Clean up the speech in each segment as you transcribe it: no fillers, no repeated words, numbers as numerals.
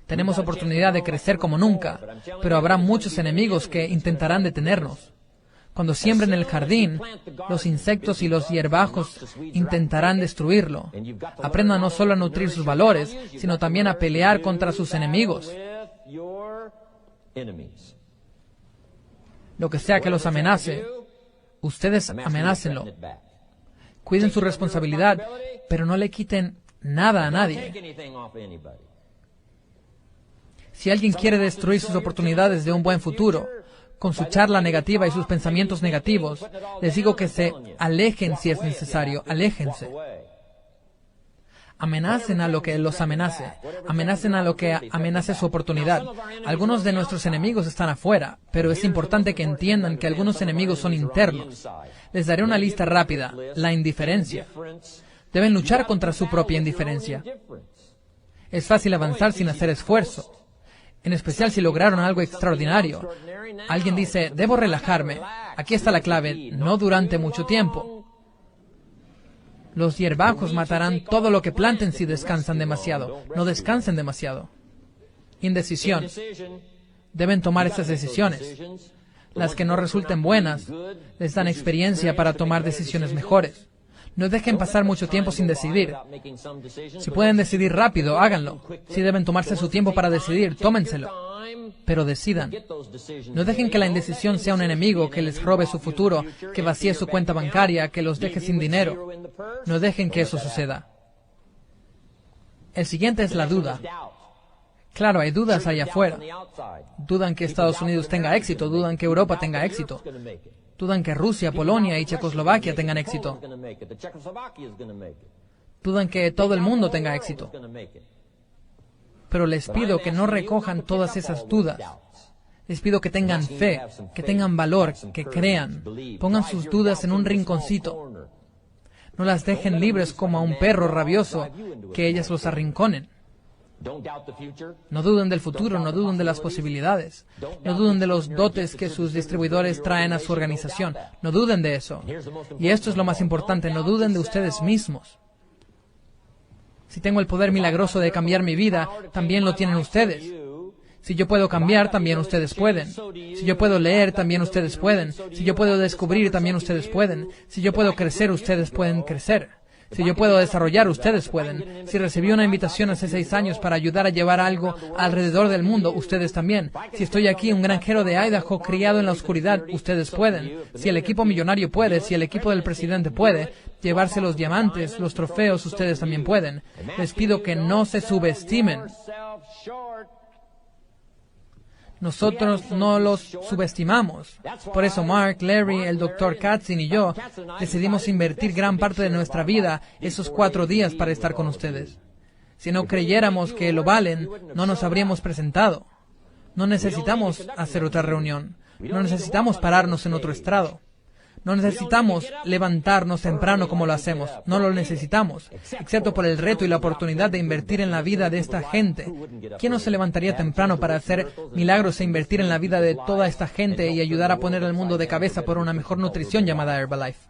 Tenemos oportunidad de crecer como nunca, pero habrá muchos enemigos que intentarán detenernos. Cuando siembren el jardín, los insectos y los hierbajos intentarán destruirlo. Aprendan no solo a nutrir sus valores, sino también a pelear contra sus enemigos. Lo que sea que los amenace, ustedes amenácenlo. Cuiden su responsabilidad, pero no le quiten nada a nadie. Si alguien quiere destruir sus oportunidades de un buen futuro, con su charla negativa y sus pensamientos negativos, les digo que se alejen si es necesario, aléjense. Amenacen a lo que los amenace, amenacen a lo que amenace su oportunidad. Algunos de nuestros enemigos están afuera, pero es importante que entiendan que algunos enemigos son internos. Les daré una lista rápida: la indiferencia. Deben luchar contra su propia indiferencia. Es fácil avanzar sin hacer esfuerzo, en especial si lograron algo extraordinario. Alguien dice, debo relajarme. Aquí está la clave: no durante mucho tiempo. Los hierbajos matarán todo lo que planten si descansan demasiado. No descansen demasiado. Indecisión. Deben tomar esas decisiones. Las que no resulten buenas les dan experiencia para tomar decisiones mejores. No dejen pasar mucho tiempo sin decidir. Si pueden decidir rápido, háganlo. Si deben tomarse su tiempo para decidir, tómenselo. Pero decidan. No dejen que la indecisión sea un enemigo que les robe su futuro, que vacíe su cuenta bancaria, que los deje sin dinero. No dejen que eso suceda. El siguiente es la duda. Claro, hay dudas allá afuera. Dudan que Estados Unidos tenga éxito, dudan que Europa tenga éxito. Dudan que Rusia, Polonia y Checoslovaquia tengan éxito. Dudan que todo el mundo tenga éxito. Pero les pido que no recojan todas esas dudas. Les pido que tengan fe, que tengan valor, que crean. Pongan sus dudas en un rinconcito. No las dejen libres como a un perro rabioso, que ellas los arrinconen. No duden del futuro, no duden de las posibilidades. No duden de los dotes que sus distribuidores traen a su organización. No duden de eso. Y esto es lo más importante, no duden de ustedes mismos. Si tengo el poder milagroso de cambiar mi vida, también lo tienen ustedes. Si yo puedo cambiar, también ustedes pueden. Si yo puedo leer, también ustedes pueden. Si yo puedo descubrir, también ustedes pueden. Si yo puedo crecer, ustedes pueden crecer. Si yo puedo desarrollar, ustedes pueden. Si recibí una invitación hace 6 años para ayudar a llevar algo alrededor del mundo, ustedes también. Si estoy aquí, un granjero de Idaho criado en la oscuridad, ustedes pueden. Si el equipo millonario puede, si el equipo del presidente puede, llevarse los diamantes, los trofeos, ustedes también pueden. Les pido que no se subestimen. Nosotros no los subestimamos. Por eso Mark, Larry, el Dr. Katzin y yo decidimos invertir gran parte de nuestra vida esos 4 días para estar con ustedes. Si no creyéramos que lo valen, no nos habríamos presentado. No necesitamos hacer otra reunión. No necesitamos pararnos en otro estrado. No necesitamos levantarnos temprano como lo hacemos. No lo necesitamos, excepto por el reto y la oportunidad de invertir en la vida de esta gente. ¿Quién no se levantaría temprano para hacer milagros e invertir en la vida de toda esta gente y ayudar a poner al mundo de cabeza por una mejor nutrición llamada Herbalife?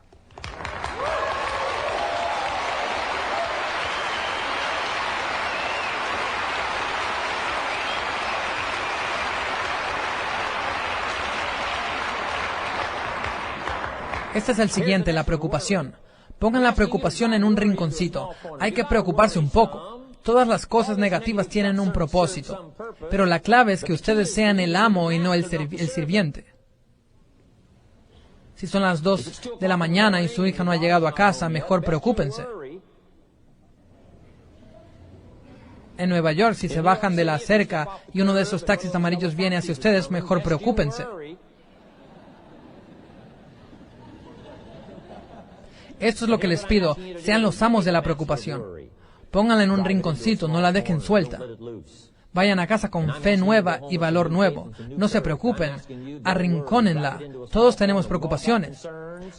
Este es el siguiente, la preocupación. Pongan la preocupación en un rinconcito. Hay que preocuparse un poco. Todas las cosas negativas tienen un propósito. Pero la clave es que ustedes sean el amo y no el sirviente. Si son las 2 de la mañana y su hija no ha llegado a casa, mejor preocúpense. En Nueva York, si se bajan de la cerca y uno de esos taxis amarillos viene hacia ustedes, mejor preocúpense. Esto es lo que les pido, sean los amos de la preocupación. Pónganla en un rinconcito, no la dejen suelta. Vayan a casa con fe nueva y valor nuevo. No se preocupen, arrincónenla. Todos tenemos preocupaciones.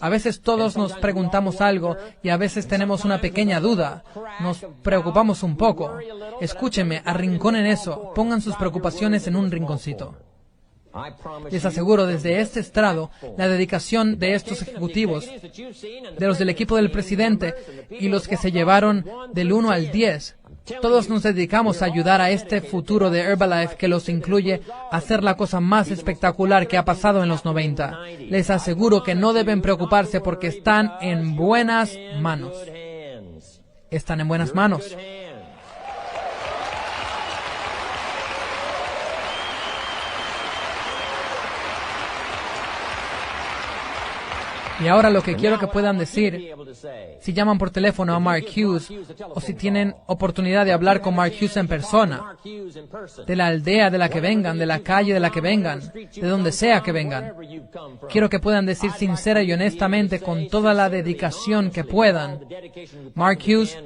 A veces todos nos preguntamos algo y a veces tenemos una pequeña duda. Nos preocupamos un poco. Escúchenme, arrinconen eso. Pongan sus preocupaciones en un rinconcito. Les aseguro desde este estrado la dedicación de estos ejecutivos, de los del equipo del presidente y los que se llevaron del 1 al 10, Todos nos dedicamos a ayudar a este futuro de Herbalife que los incluye a hacer la cosa más espectacular que ha pasado en los 90. Les aseguro que no deben preocuparse porque están en buenas manos. Están en buenas manos. Y ahora lo que quiero que puedan decir, si llaman por teléfono a Mark Hughes, o si tienen oportunidad de hablar con Mark Hughes en persona, de la aldea de la que vengan, de la calle de la que vengan, de donde sea que vengan, quiero que puedan decir sincera y honestamente, con toda la dedicación que puedan: Mark Hughes,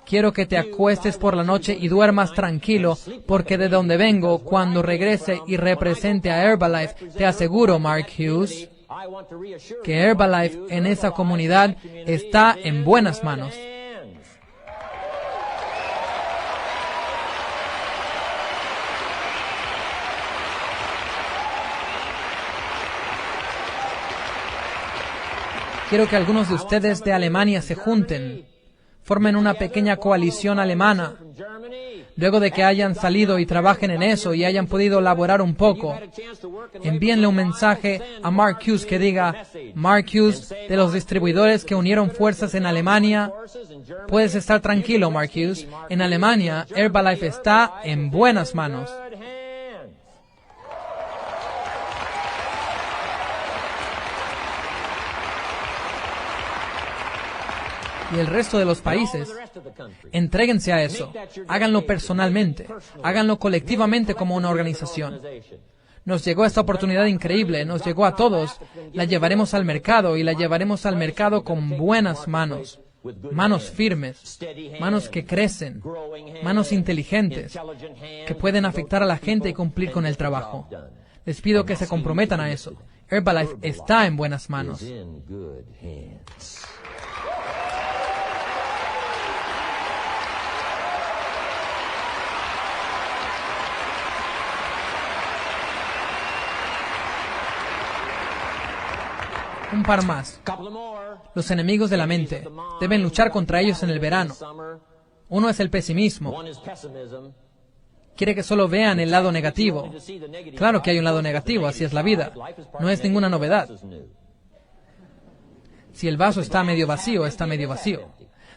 quiero que te acuestes por la noche y duermas tranquilo, porque de donde vengo, cuando regrese y represente a Herbalife, te aseguro, Mark Hughes, que Herbalife en esa comunidad está en buenas manos. Quiero que algunos de ustedes de Alemania se junten, formen una pequeña coalición alemana. Luego de que hayan salido y trabajen en eso y hayan podido laborar un poco, envíenle un mensaje a Mark Hughes que diga: Mark Hughes, de los distribuidores que unieron fuerzas en Alemania, puedes estar tranquilo, Mark Hughes. En Alemania, Herbalife está en buenas manos. Y el resto de los países, entréguense a eso. Háganlo personalmente. Háganlo colectivamente como una organización. Nos llegó esta oportunidad increíble. Nos llegó a todos. La llevaremos al mercado y la llevaremos al mercado con buenas manos. Manos firmes. Manos que crecen. Manos inteligentes. Que pueden afectar a la gente y cumplir con el trabajo. Les pido que se comprometan a eso. Herbalife está en buenas manos. Un par más. Los enemigos de la mente. Deben luchar contra ellos en el verano. Uno es el pesimismo. Quiere que solo vean el lado negativo. Claro que hay un lado negativo, así es la vida. No es ninguna novedad. Si el vaso está medio vacío, está medio vacío.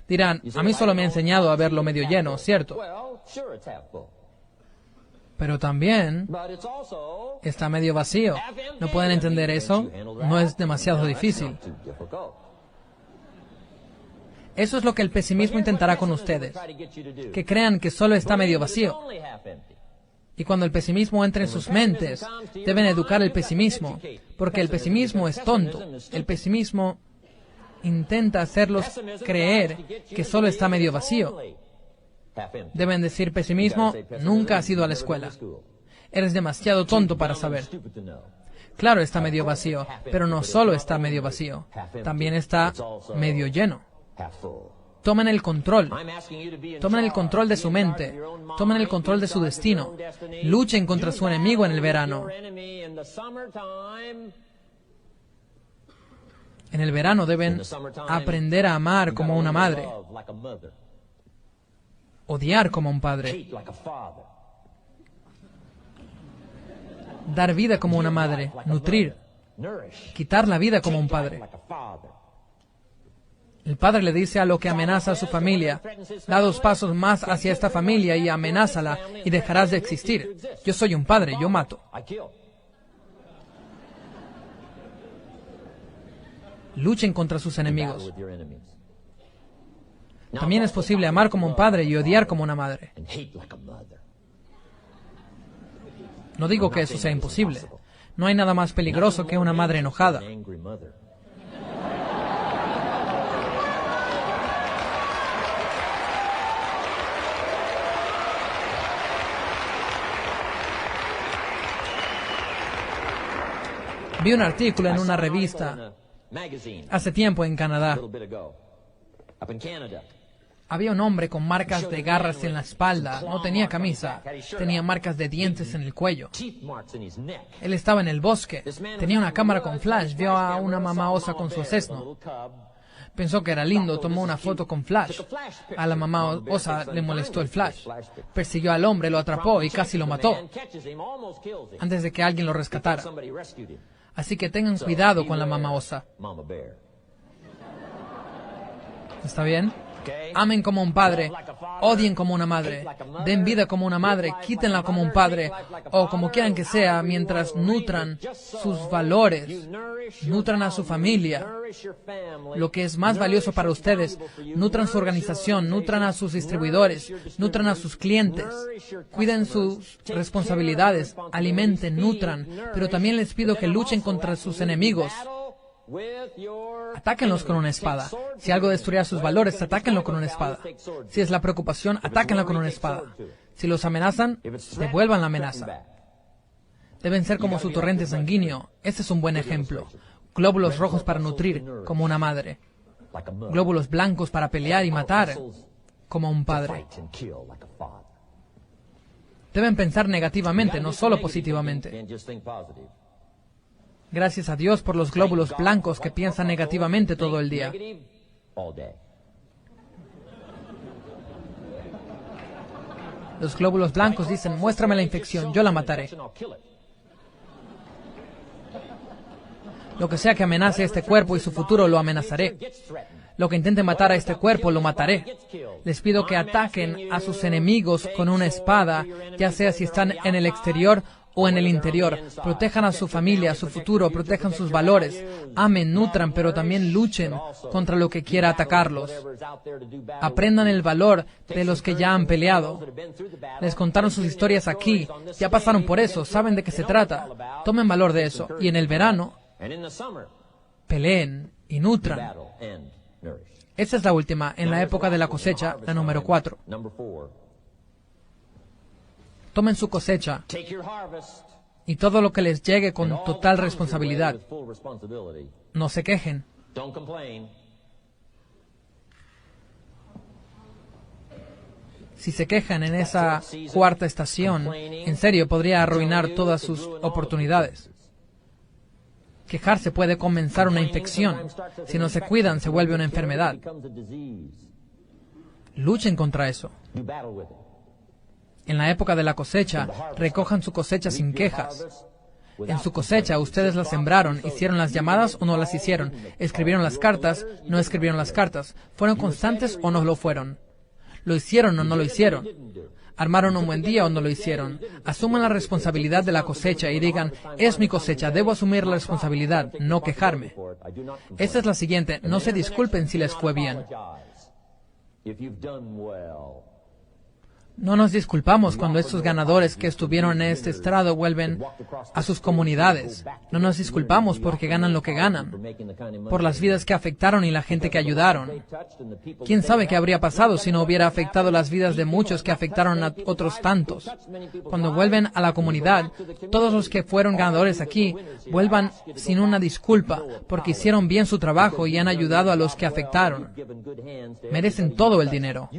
Dirán: a mí solo me ha enseñado a verlo medio lleno, ¿cierto? Pero también está medio vacío. ¿No pueden entender eso? No es demasiado difícil. Eso es lo que el pesimismo intentará con ustedes. Que crean que solo está medio vacío. Y cuando el pesimismo entre en sus mentes, deben educar el pesimismo. Porque el pesimismo es tonto. El pesimismo intenta hacerlos creer que solo está medio vacío. Deben decir: pesimismo, nunca has ido a la escuela. Eres demasiado tonto para saber. Claro, está medio vacío, pero no solo está medio vacío, también está medio lleno. Tomen el control. Tomen el control de su mente. Tomen el control de su destino. Luchen contra su enemigo en el verano. En el verano deben aprender a amar como una madre. Odiar como un padre. Dar vida como una madre. Nutrir. Quitar la vida como un padre. El padre le dice a lo que amenaza a su familia: da 2 pasos más hacia esta familia y amenázala y dejarás de existir. Yo soy un padre, yo mato. Luchen contra sus enemigos. También es posible amar como un padre y odiar como una madre. No digo que eso sea imposible. No hay nada más peligroso que una madre enojada. Vi un artículo en una revista hace tiempo en Canadá. Había un hombre con marcas de garras en la espalda. No tenía camisa. Tenía marcas de dientes en el cuello. Él estaba en el bosque. Tenía una cámara con flash. Vio a una mamá osa con su asesno. Pensó que era lindo, tomó una foto con flash. A la mamá osa le molestó el flash. Persiguió al hombre, lo atrapó y casi lo mató, antes de que alguien lo rescatara. Así que tengan cuidado con la mamá osa. ¿Está bien? Amen como un padre, odien como una madre, den vida como una madre, quítenla como un padre, o como quieran que sea, mientras nutran sus valores, nutran a su familia, lo que es más valioso para ustedes, nutran su organización, nutran a sus distribuidores, nutran a sus clientes, cuiden sus responsabilidades, alimenten, nutran, pero también les pido que luchen contra sus enemigos. Atáquenlos con una espada. Si algo destruirá sus valores, atáquenlo con una espada. Si es la preocupación, atáquenlo con una espada. Si los amenazan, devuelvan la amenaza. Deben ser como su torrente sanguíneo. Este es un buen ejemplo. Glóbulos rojos para nutrir, como una madre. Glóbulos blancos para pelear y matar, como un padre. Deben pensar negativamente, no solo positivamente. Gracias a Dios por los glóbulos blancos que piensan negativamente todo el día. Los glóbulos blancos dicen, muéstrame la infección, yo la mataré. Lo que sea que amenace este cuerpo y su futuro, lo amenazaré. Lo que intente matar a este cuerpo, lo mataré. Les pido que ataquen a sus enemigos con una espada, ya sea si están en el exterior o en el interior. Protejan a su familia, a su futuro, protejan sus valores. Amen, nutran, pero también luchen contra lo que quiera atacarlos. Aprendan el valor de los que ya han peleado. Les contaron sus historias aquí, ya pasaron por eso, saben de qué se trata. Tomen valor de eso. Y en el verano, peleen y nutran. Esta es la última, en la época de la cosecha, la número 4. Tomen su cosecha y todo lo que les llegue con total responsabilidad. No se quejen. Si se quejan en esa cuarta estación, en serio podría arruinar todas sus oportunidades. Quejarse puede comenzar una infección. Si no se cuidan, se vuelve una enfermedad. Luchen contra eso. En la época de la cosecha, recojan su cosecha sin quejas. En su cosecha, ustedes la sembraron, hicieron las llamadas o no las hicieron, escribieron las cartas, no escribieron las cartas, fueron constantes o no lo fueron, lo hicieron o no lo hicieron, armaron un buen día o no lo hicieron. Asuman la responsabilidad de la cosecha y digan, es mi cosecha, debo asumir la responsabilidad, no quejarme. Esta es la siguiente, no se disculpen si les fue bien. No nos disculpamos cuando estos ganadores que estuvieron en este estrado vuelven a sus comunidades. No nos disculpamos porque ganan lo que ganan, por las vidas que afectaron y la gente que ayudaron. ¿Quién sabe qué habría pasado si no hubiera afectado las vidas de muchos que afectaron a otros tantos? Cuando vuelven a la comunidad, todos los que fueron ganadores aquí, vuelvan sin una disculpa porque hicieron bien su trabajo y han ayudado a los que afectaron. Merecen todo el dinero.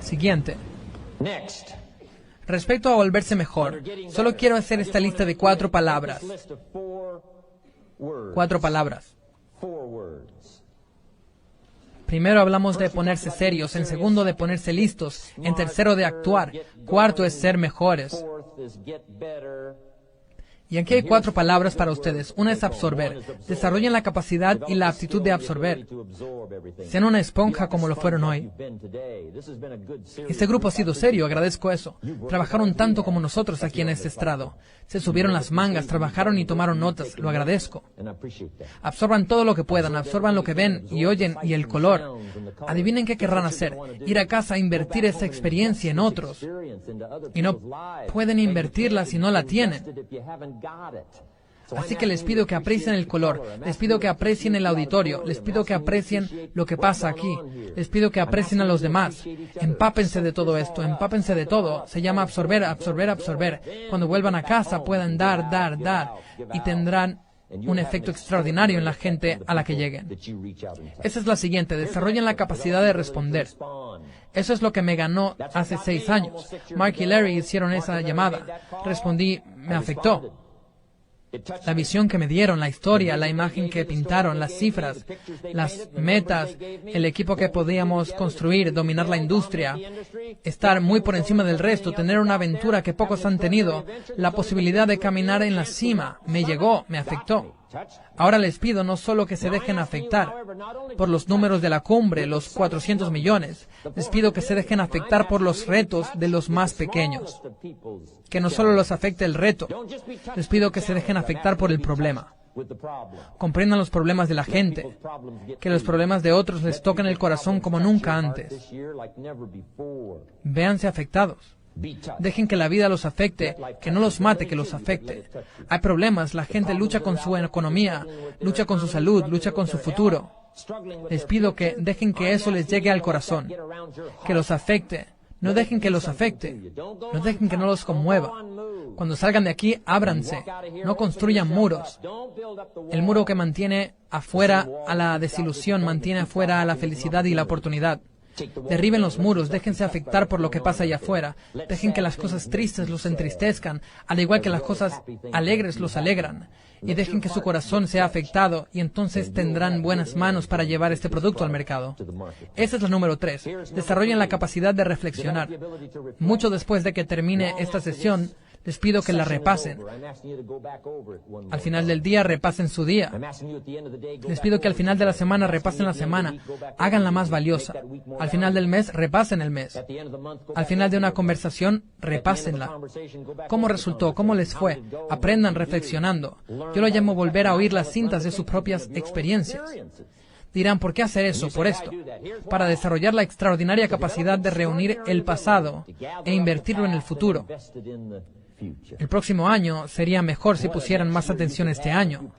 Siguiente. Respecto a volverse mejor, solo quiero hacer esta lista de 4 palabras. 4 palabras. Primero hablamos de ponerse serios, en segundo de ponerse listos, en tercero de actuar, cuarto es ser mejores. Y aquí hay 4 palabras para ustedes. Una es absorber. Desarrollen la capacidad y la aptitud de absorber. Sean una esponja como lo fueron hoy. Este grupo ha sido serio, agradezco eso. Trabajaron tanto como nosotros aquí en este estrado. Se subieron las mangas, trabajaron y tomaron notas, lo agradezco. Absorban todo lo que puedan, absorban lo que ven y oyen y el color. Adivinen qué querrán hacer. Ir a casa a invertir esa experiencia en otros. Y no pueden invertirla si no la tienen. Así que les pido que aprecien el color, les pido que aprecien el auditorio, les pido que aprecien lo que pasa aquí, les pido que aprecien a los demás. Empápense de todo esto, empápense de todo. Se llama absorber, absorber, absorber. Cuando vuelvan a casa puedan dar, y tendrán un efecto extraordinario en la gente a la que lleguen. Esa es la siguiente: desarrollen la capacidad de responder. Eso es lo que me ganó hace 6 años. Mark y Larry hicieron esa llamada. Respondí, me afectó. La visión que me dieron, la historia, la imagen que pintaron, las cifras, las metas, el equipo que podíamos construir, dominar la industria, estar muy por encima del resto, tener una aventura que pocos han tenido, la posibilidad de caminar en la cima, me llegó, me afectó. Ahora les pido no solo que se dejen afectar por los números de la cumbre, los 400 millones. Les pido que se dejen afectar por los retos de los más pequeños. Que no solo los afecte el reto. Les pido que se dejen afectar por el problema. Comprendan los problemas de la gente. Que los problemas de otros les toquen el corazón como nunca antes. Véanse afectados. Dejen que la vida los afecte, que no los mate, que los afecte. Hay problemas, la gente lucha con su economía, lucha con su salud, lucha con su futuro. Les pido que dejen que eso les llegue al corazón, que los afecte. No dejen que los afecte, no dejen que no los conmueva. Cuando salgan de aquí, ábranse, no construyan muros. El muro que mantiene afuera a la desilusión, mantiene afuera a la felicidad y la oportunidad. Derriben los muros, déjense afectar por lo que pasa allá afuera. Dejen que las cosas tristes los entristezcan, al igual que las cosas alegres los alegran. Y dejen que su corazón sea afectado, y entonces tendrán buenas manos para llevar este producto al mercado. Esa es la número 3. Desarrollen la capacidad de reflexionar. Mucho después de que termine esta sesión, les pido que la repasen. Al final del día, repasen su día. Les pido que al final de la semana repasen la semana. Háganla más valiosa. Al final del mes, repasen el mes. Al final de una conversación, repásenla. ¿Cómo resultó? ¿Cómo les fue? Aprendan reflexionando. Yo lo llamo volver a oír las cintas de sus propias experiencias. Dirán, ¿por qué hacer eso? Por esto. Para desarrollar la extraordinaria capacidad de reunir el pasado e invertirlo en el futuro. El próximo año sería mejor si pusieran más atención este año.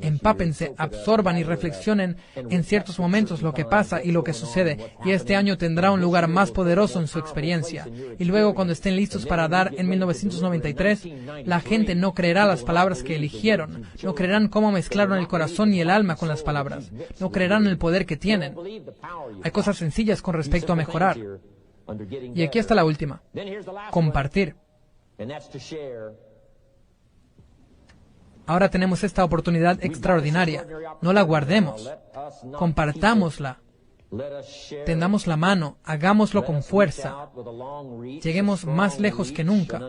Empápense, absorban y reflexionen en ciertos momentos lo que pasa y lo que sucede, y este año tendrá un lugar más poderoso en su experiencia. Y luego, cuando estén listos para dar en 1993, la gente no creerá las palabras que eligieron, no creerán cómo mezclaron el corazón y el alma con las palabras, no creerán el poder que tienen. Hay cosas sencillas con respecto a mejorar. Y aquí está la última: compartir. Ahora tenemos esta oportunidad extraordinaria. No la guardemos. Compartámosla. Tendamos la mano. Hagámoslo con fuerza. Lleguemos más lejos que nunca.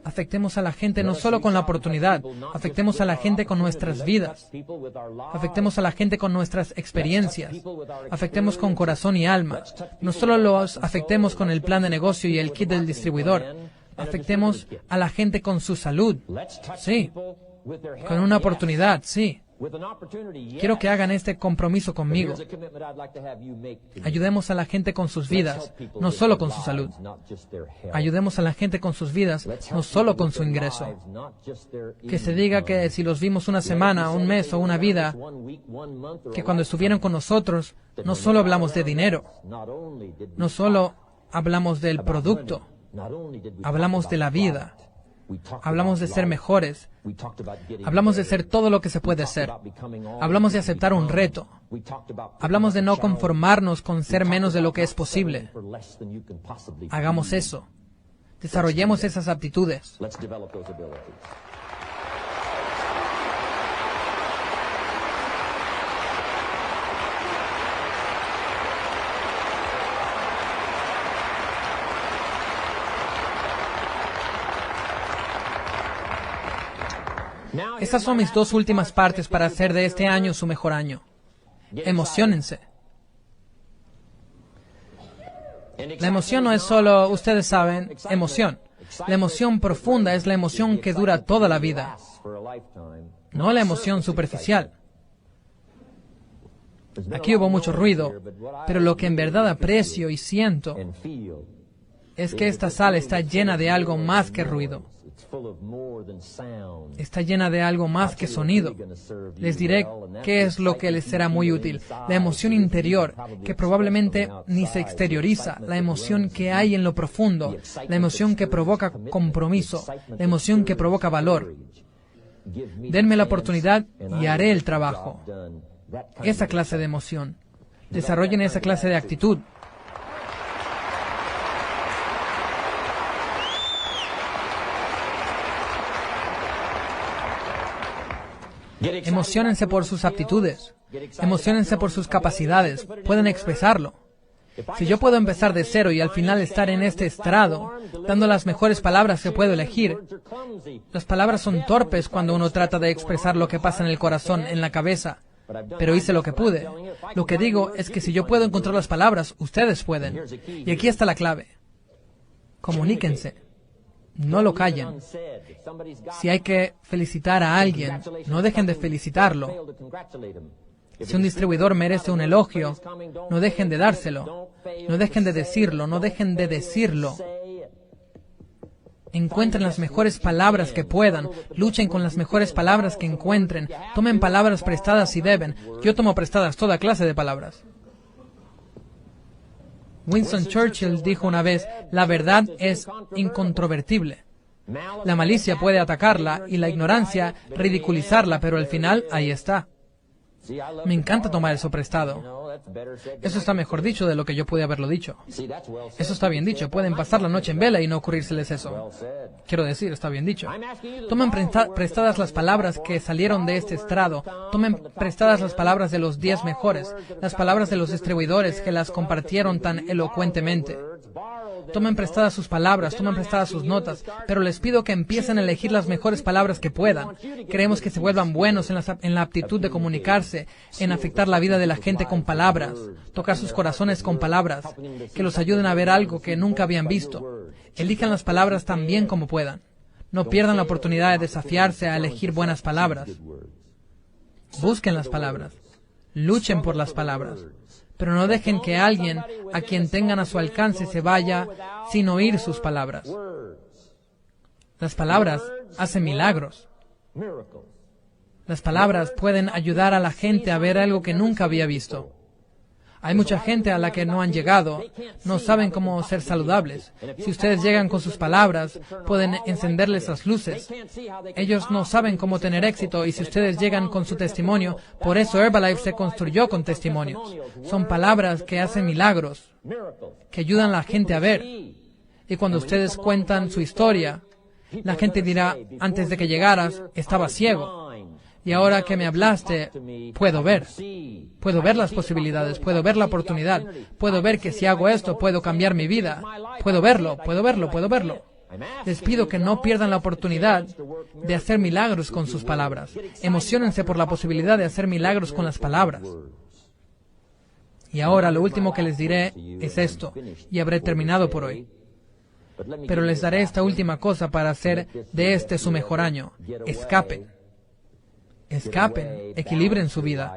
Afectemos a la gente no solo con la oportunidad, afectemos a la gente con nuestras vidas, afectemos a la gente con nuestras experiencias, afectemos con corazón y alma. No solo los afectemos con el plan de negocio y el kit del distribuidor, afectemos a la gente con su salud, sí, con una oportunidad, sí. Quiero que hagan este compromiso conmigo. Ayudemos a la gente con sus vidas, no solo con su salud. Ayudemos a la gente con sus vidas, no solo con su ingreso. Que se diga que si los vimos una semana, un mes o una vida, que cuando estuvieron con nosotros, no solo hablamos de dinero, no solo hablamos del producto, hablamos de la vida. Hablamos de ser mejores. Hablamos de ser todo lo que se puede ser. Hablamos de aceptar un reto. Hablamos de no conformarnos con ser menos de lo que es posible. Hagamos eso. Desarrollemos esas aptitudes. Estas son mis 2 últimas partes para hacer de este año su mejor año. Emociónense. La emoción no es solo, ustedes saben, emoción. La emoción profunda es la emoción que dura toda la vida, no la emoción superficial. Aquí hubo mucho ruido, pero lo que en verdad aprecio y siento es que esta sala está llena de algo más que ruido. Está llena de algo más que sonido. Les diré qué es lo que les será muy útil. La emoción interior, que probablemente ni se exterioriza. La emoción que hay en lo profundo. La emoción que provoca compromiso. La emoción que provoca valor. Denme la oportunidad y haré el trabajo. Esa clase de emoción. Desarrollen esa clase de actitud. Emociónense por sus aptitudes. Emociónense por sus capacidades. Pueden expresarlo. Si yo puedo empezar de cero y al final estar en este estrado, dando las mejores palabras que puedo elegir, las palabras son torpes cuando uno trata de expresar lo que pasa en el corazón, en la cabeza, pero hice lo que pude. Lo que digo es que si yo puedo encontrar las palabras, ustedes pueden. Y aquí está la clave. Comuníquense. No lo callen. Si hay que felicitar a alguien, no dejen de felicitarlo. Si un distribuidor merece un elogio, no dejen de dárselo. No dejen de decirlo, no dejen de decirlo. Encuentren las mejores palabras que puedan. Luchen con las mejores palabras que encuentren. Tomen palabras prestadas si deben. Yo tomo prestadas toda clase de palabras. Winston Churchill dijo una vez, la verdad es incontrovertible. La malicia puede atacarla y la ignorancia ridiculizarla, pero al final ahí está. Me encanta tomar eso prestado. Eso está mejor dicho de lo que yo pude haberlo dicho. Eso está bien dicho. Pueden pasar la noche en vela y no ocurrírseles eso. Quiero decir, está bien dicho. Tomen prestadas las palabras que salieron de este estrado. Tomen prestadas las palabras de los 10 mejores. Las palabras de los distribuidores que las compartieron tan elocuentemente. Tomen prestadas sus palabras, tomen prestadas sus notas, pero les pido que empiecen a elegir las mejores palabras que puedan. Queremos que se vuelvan buenos en la aptitud de comunicarse, en afectar la vida de la gente con palabras, tocar sus corazones con palabras, que los ayuden a ver algo que nunca habían visto. Elijan las palabras tan bien como puedan. No pierdan la oportunidad de desafiarse a elegir buenas palabras. Busquen las palabras. Luchen por las palabras. Pero no dejen que alguien a quien tengan a su alcance se vaya sin oír sus palabras. Las palabras hacen milagros. Las palabras pueden ayudar a la gente a ver algo que nunca había visto. Hay mucha gente a la que no han llegado, no saben cómo ser saludables. Si ustedes llegan con sus palabras, pueden encenderles las luces. Ellos no saben cómo tener éxito y si ustedes llegan con su testimonio, por eso Herbalife se construyó con testimonios. Son palabras que hacen milagros, que ayudan a la gente a ver. Y cuando ustedes cuentan su historia, la gente dirá, antes de que llegaras, estaba ciego. Y ahora que me hablaste, puedo ver. Puedo ver las posibilidades, puedo ver la oportunidad, puedo ver que si hago esto, puedo cambiar mi vida. Puedo verlo, puedo verlo, puedo verlo. Les pido que no pierdan la oportunidad de hacer milagros con sus palabras. Emociónense por la posibilidad de hacer milagros con las palabras. Y ahora lo último que les diré es esto, y habré terminado por hoy. Pero les daré esta última cosa para hacer de este su mejor año. Escapen. Escapen, equilibren su vida,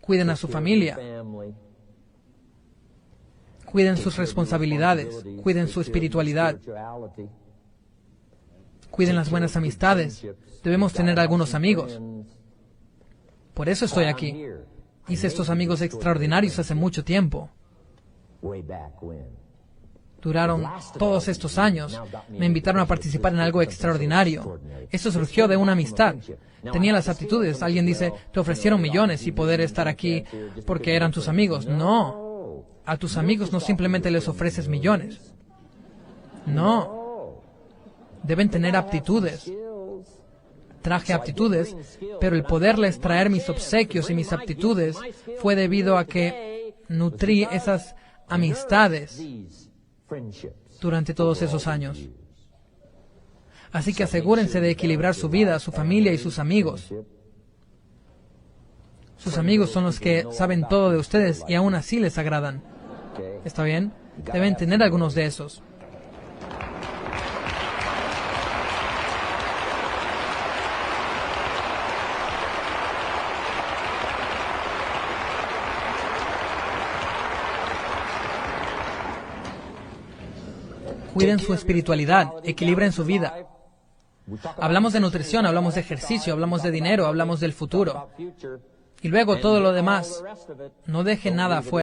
cuiden a su familia, cuiden sus responsabilidades, cuiden su espiritualidad, cuiden las buenas amistades. Debemos tener algunos amigos. Por eso estoy aquí. Hice estos amigos extraordinarios hace mucho tiempo. Duraron todos estos años. Me invitaron a participar en algo extraordinario. Eso surgió de una amistad. Tenía las aptitudes. Alguien dice, te ofrecieron millones y poder estar aquí porque eran tus amigos. No. A tus amigos no simplemente les ofreces millones. No. Deben tener aptitudes. Traje aptitudes, pero el poderles traer mis obsequios y mis aptitudes fue debido a que nutrí esas amistades durante todos esos años. Así que asegúrense de equilibrar su vida, su familia y sus amigos. Sus amigos son los que saben todo de ustedes y aún así les agradan. ¿Está bien? Deben tener algunos de esos. Cuiden su espiritualidad, equilibren su vida. Hablamos de nutrición, hablamos de ejercicio, hablamos de dinero, hablamos del futuro. Y luego todo lo demás. No dejen nada afuera.